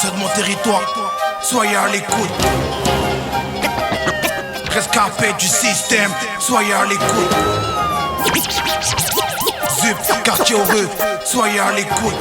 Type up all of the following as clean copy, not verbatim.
ceux de mon territoire, soyez à l'écoute. Rescapé du système, soyez à l'écoute. Zup, quartier heureux, soyez à l'écoute.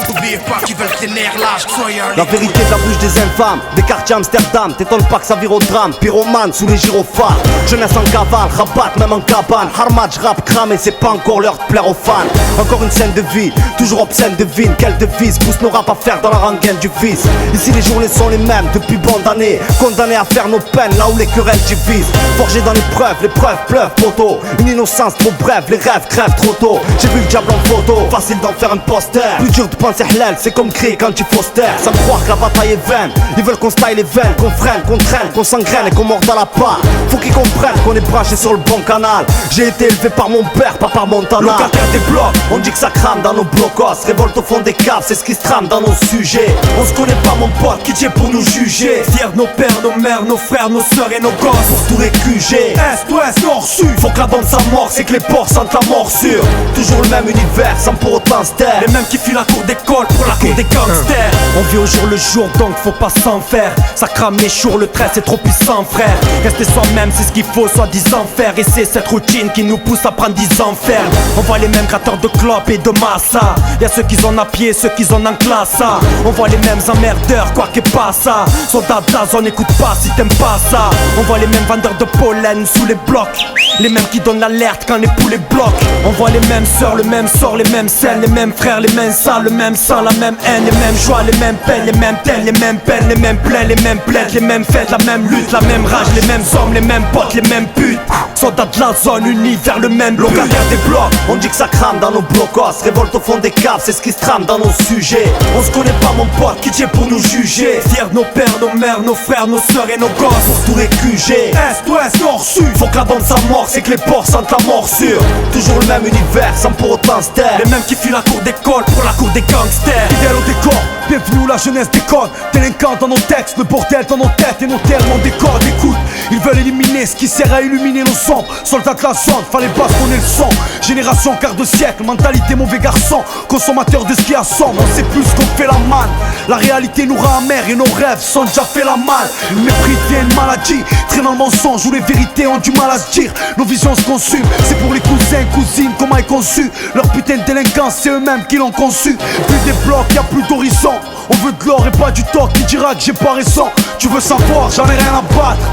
N'oubliez pas qu'ils veulent que les nerfs lâchent, soyez à l'écoute. La vérité de la bouche des infâmes, des quartiers Amsterdam. T'étonnes pas que ça vire au drame, pyromane sous les gyrophares. Jeunesse en cavale, rabat même en cabane. Harmatch, rap, crame et c'est pas encore l'heure de plaire aux fans. Encore une scène de vie, toujours obscène devine. Quelle devise pousse nos rap à faire dans la rengaine du vice. Ici les journées sont les mêmes depuis bon d'années. Condamnés à faire nos peines là où les querelles divisent. Forgés dans l'épreuve, l'épreuve pleuvent poteau. Une innocence trop brève, les rêves crèvent trop tôt. J'ai vu le diable en photo, facile d'en faire un poster. Plus dur de penser halal, c'est comme crier quand tu fausses terre. Sans croire que la bataille est vaine, ils veulent qu'on style les veines, qu'on freine, qu'on traîne, qu'on s'engraine et qu'on morde à la part. Faut qu'ils comprennent qu'on est branché sur le bon canal. J'ai été élevé par mon père, pas par Montana. Locataire des blocs, on dit que ça crame dans nos blocos. Révolte au fond des caves, c'est ce qui se trame dans nos sujets. On se connaît pas mon pote, qui tient pour nous juger. Fiers de nos pères, nos mères, nos frères, nos sœurs et nos gosses. Pour tous les QG, Est, Ouest, Nord, Sud. Faut que la bande s'amorce, c'est que les porcs sentent la morsure. Toujours le même univers, sans pour autant se taire. Les mêmes qui filent la cour d'école pour la cour des gangsters. On vit au jour le jour, donc faut pas s'en faire. Ça crame les jours, le trait c'est trop puissant frère. Rester soi-même c'est ce qu'il faut soi-disant faire. Et c'est cette routine qui nous pousse à prendre 10 ans ferme. On voit les mêmes gratteurs de clopes et de massa. Y'a ceux qui sont à pied, ceux qui sont en classe. On voit les mêmes emmerdeurs, quoi que pas ça. Soldats de la zone, écoute pas si t'aimes pas ça. On voit les mêmes vendeurs de pollen sous les blocs. Les mêmes qui donnent l'alerte quand les poulets bloquent. On voit les mêmes sœurs, le même sort, les mêmes scènes. Les mêmes frères, les mêmes salles, le même sang, la même haine. Les mêmes joies, les mêmes peines, les mêmes tels, les mêmes peines, les mêmes plaintes, les mêmes plaintes, les mêmes fêtes, la même lutte, la même rage, les mêmes hommes, les mêmes potes, les mêmes putes. Soldats de la zone unis vers le même but. Locataire des blocs, on dit que ça crame dans nos blocos. Révolte au fond des caves, c'est ce qui se trame dans nos sujets. On se connaît pas mon pote, qui tient pour nous juger. Fiers de nos pères, nos mères, nos frères, nos sœurs et nos gosses. Pour tous les QG, Est, Ouest, Nord, Sud. Faut que la bande s'amorce, c'est que les porcs sentent la morsure. Toujours le même univers, sans pour autant se taire. Les mêmes qui filent la cour d'école pour la cour des gangsters. Fidèles au décor, bienvenue où la jeunesse déconne. Délinquants dans nos textes, le bordel dans nos têtes et nos termes en décode. Écoute, ils veulent éliminer ce qui sert à illuminer nos sombres. Soldats de la zone, fallait pas se donner le son. Génération quart de siècle, mentalité mauvais garçon. Consommateur de ce qui assomme, on sait plus ce qu'on fait la manne. La réalité nous rend amers et nos rêves sont déjà fait la malle. Le mépris devient une maladie, traîne dans le mensonge où les vérités ont du mal à se dire. Nos visions se consument, c'est pour les cousins, cousines, comment est conçu. Leur putain de délinquance, c'est eux-mêmes qui l'ont conçu. Plus des blocs, y'a plus d'horizon. On veut de l'or et pas du toc, qui dira que j'ai pas raison. Tu veux savoir, j'en ai rien à battre.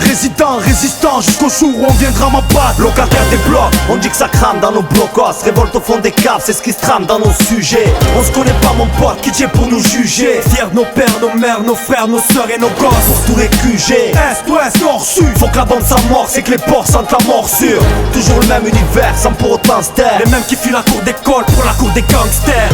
Résident, résistant, jusqu'au jour où on viendra m'abattre. Locataire des blocs, on dit que ça crame dans nos blocos. Révolte au fond des caves, c'est ce qui se trame dans nos sujets. On se connaît pas mon pote, qui tient pour nous juger. Fiers de nos pères, nos mères, nos frères, nos sœurs et nos gosses. Pour tous les QG, Est, Ouest, Nord, Sud. Faut que la bande s'amorce, c'est que les porcs sentent la morsure. Toujours le même univers, sans pour autant se taire. Les mêmes qui filent la cour d'école pour la cour des gangsters.